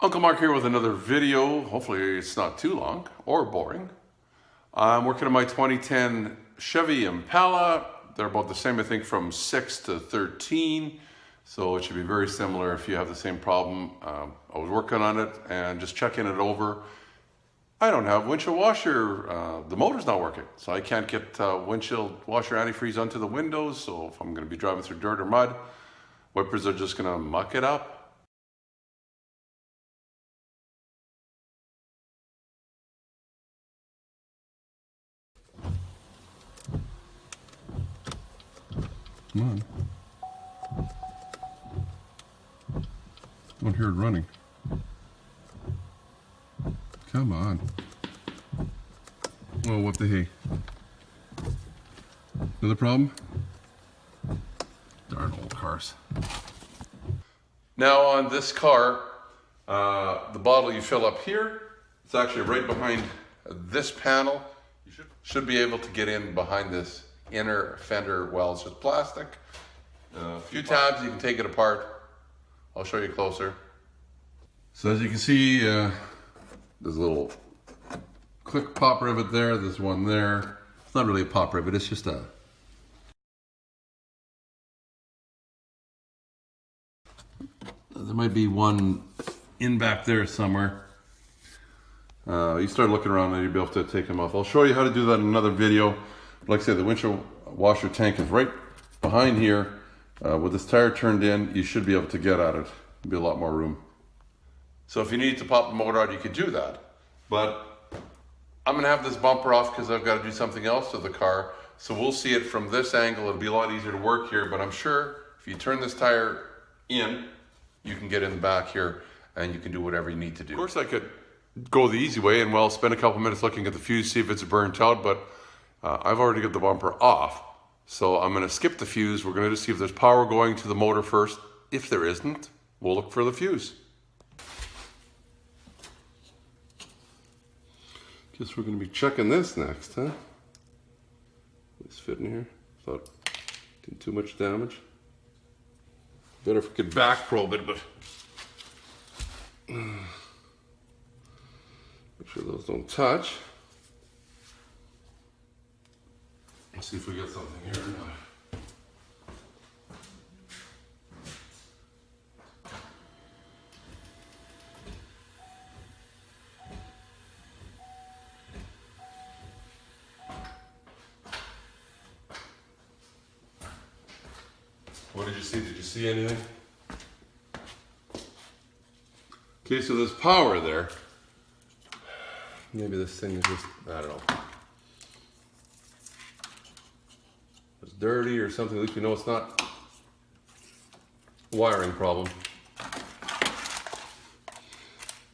Uncle Mark here with another video. Hopefully it's not too long or boring. I'm working on my 2010 Chevy Impala. They're about the same, I think, from 6 to 13. So it should be very similar if you have the same problem. I was working on it and just checking it over. I don't have windshield washer. The motor's not working. So I can't get windshield washer antifreeze onto the windows. So if I'm going to be driving through dirt or mud, wipers are just going to muck it up. Come on. I don't hear it running. Come on. Oh, what the hey? Another problem? Darn old cars. Now on this car, the bottle you fill up here, it's actually right behind this panel. You should be able to get in behind this inner fender well. It's just plastic. A few tabs, you can take it apart. I'll show you closer. So as you can see, there's a little click pop rivet there. There's one there. It's not really a pop rivet, it's just a... There might be one in back there somewhere. You start looking around and you'll be able to take them off. I'll show you how to do that in another video. Like I said, the windshield washer tank is right behind here. With this tire turned in, you should be able to get at it. There'll be a lot more room. So if you need to pop the motor out, you could do that. But I'm gonna have this bumper off because I've got to do something else to the car. So we'll see it from this angle. It'll be a lot easier to work here, but I'm sure if you turn this tire in, you can get in the back here and you can do whatever you need to do. Of course I could go the easy way and well spend a couple minutes looking at the fuse, see if it's burnt out, but I've already got the bumper off. So I'm gonna skip the fuse. We're gonna just see if there's power going to the motor first. If there isn't, we'll look for the fuse. Guess we're gonna be checking this next, huh? Let's fit in here. Thought didn't too much damage. Better if we could back probe it, but make sure those don't touch. Let's see if we get something here or not. What did you see? Did you see anything? Okay, so there's power there. Maybe this thing is just, I don't know. It's dirty or something. At least we know it's not a wiring problem.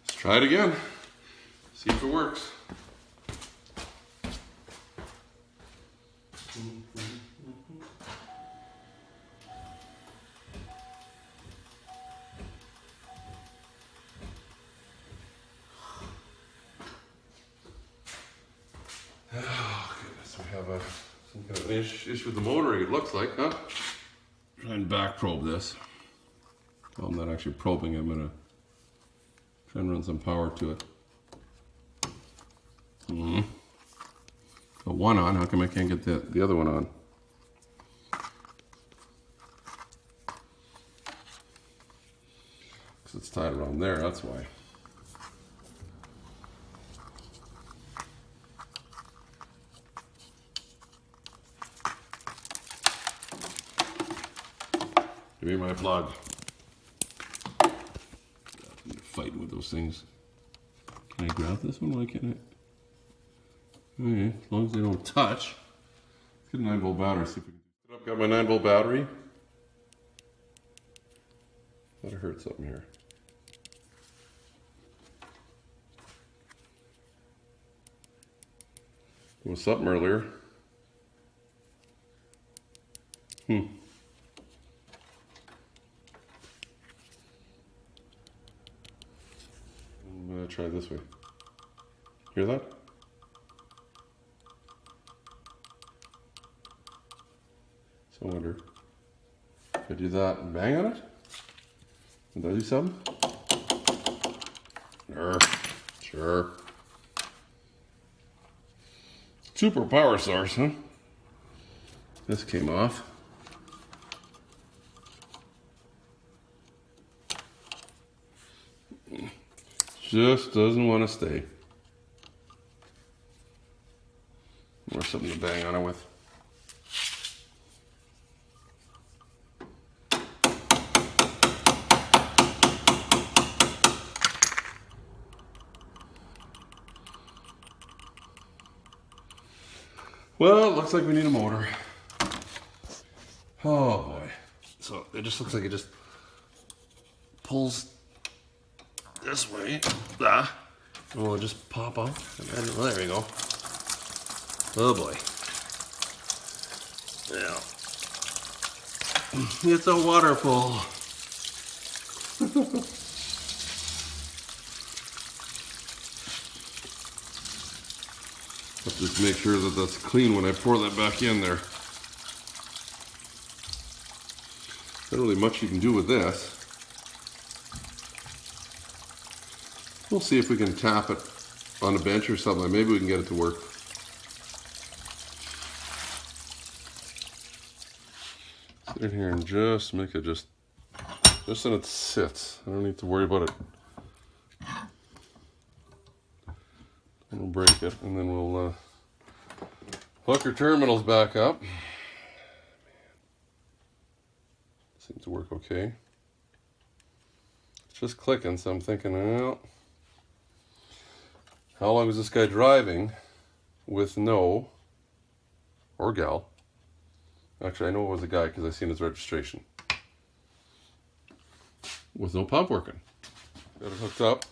Let's try it again. See if it works. Oh goodness, we have some kind of issue with the motor, it looks like, huh? Try and back probe this. Well, I'm not actually probing it, I'm gonna try and run some power to it. Got one on, how come I can't get the other one on? Because it's tied around there, that's why. Give me my plug. I'm fighting with those things. Can I grab this one? Why can't I? Okay, as long as they don't touch. Let's get a 9-volt battery. See if we can do it up. Got my 9-volt battery. Thought I heard something here. There was something earlier. I'm gonna try this way. Hear that? So I wonder if I do that and bang on it, would that do something? Sure. Super power source, huh? This came off. Just doesn't want to stay. Or something to bang on it with. Well, it looks like we need a motor. Oh boy. So it just looks like it just pulls this way. Ah. And we'll just pop off. And then, well, there we go. Oh boy. Yeah. It's a waterfall. Let's just make sure that that's clean when I pour that back in there. Not really much you can do with this. We'll see if we can tap it on a bench or something. Maybe we can get it to work. Sit in here and just make it just so it sits. I don't need to worry about it. We'll break it, and then we'll hook our terminals back up. Seems to work okay. It's just clicking, so I'm thinking, well, how long is this guy driving with no, or gal? Actually, I know it was a guy because I seen his registration. With no pump working. Got it hooked up.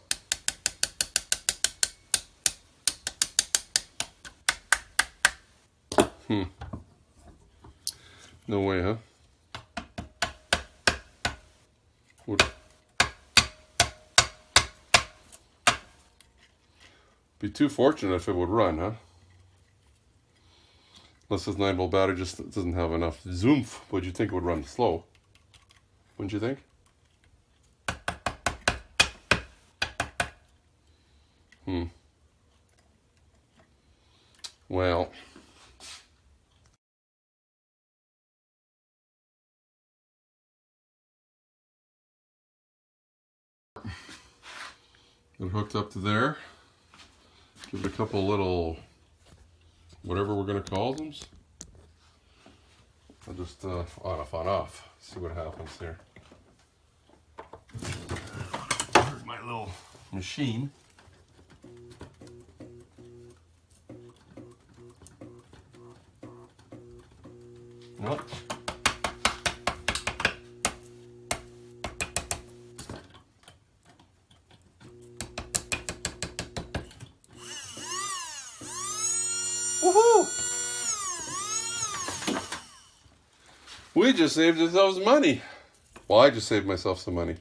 No way, huh? Would be too fortunate if it would run, huh? Unless this 9-volt battery just doesn't have enough zoomph, but you'd think it would run slow. Wouldn't you think? Well. Get it hooked up to there. Give it a couple little, whatever we're going to call them. I'll just on off. See what happens here. Here's my little machine. Nope. Woohoo! We just saved ourselves money. Well, I just saved myself some money.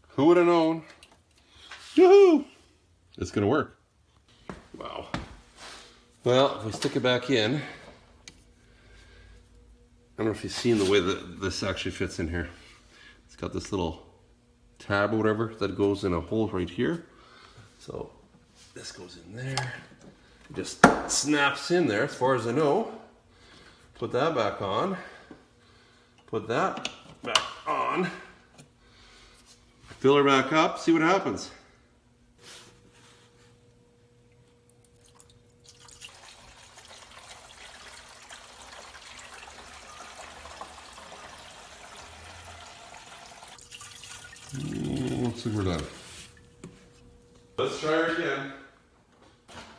Who would have known? Yoo-hoo! It's gonna work. Wow. Well, if we stick it back in, I don't know if you've seen the way that this actually fits in here. It's got this little tab or whatever that goes in a hole right here. So this goes in there. It just snaps in there as far as I know. Put that back on. Put that back on. Fill her back up, see what happens. Looks like we're done. Let's try her again.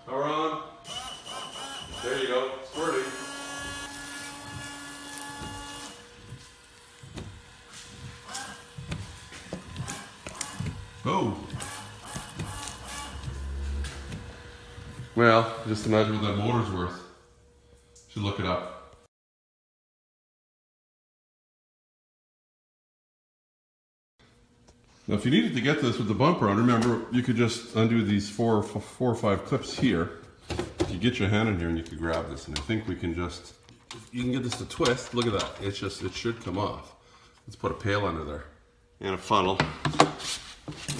Power on. There you go, squirting. Oh. Well, just imagine what that motor's worth. Should look it up. Now, if you needed to get this with the bumper on, remember, you could just undo these four or five clips here. You get your hand in here and you could grab this, and I think we can just, you can get this to twist. Look at that. It's just, it should come off. Let's put a pail under there and a funnel.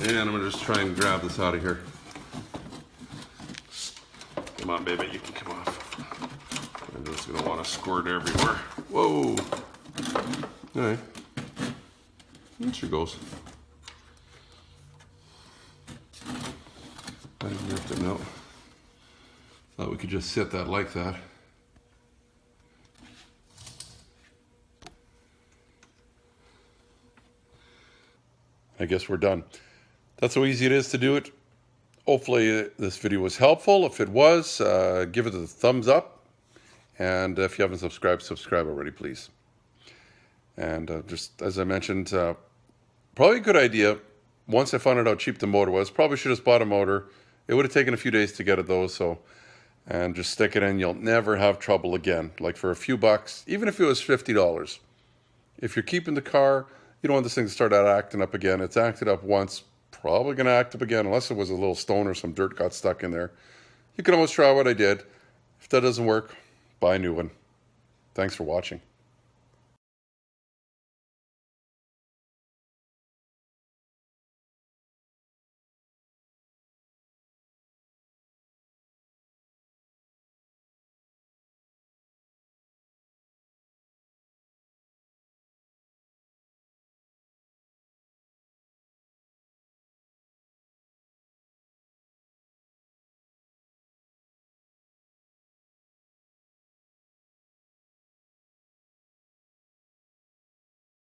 And I'm gonna just try and grab this out of here. Come on, baby, you can come off. I'm just gonna want to squirt everywhere. Whoa! All right. There she goes. I didn't have to know. Thought we could just set that like that. I guess we're done. That's how easy it is to do it. Hopefully this video was helpful. If it was, give it a thumbs up. And if you haven't subscribed, subscribe already, please. And just as I mentioned, probably a good idea. Once I found out how cheap the motor was, probably should have bought a motor. It would have taken a few days to get it though, so. And just stick it in, you'll never have trouble again. Like for a few bucks, even if it was $50. If you're keeping the car, you don't want this thing to start out acting up again. It's acted up once, probably gonna act up again, unless it was a little stone or some dirt got stuck in there. You can always try what I did. If that doesn't work, buy a new one. Thanks for watching.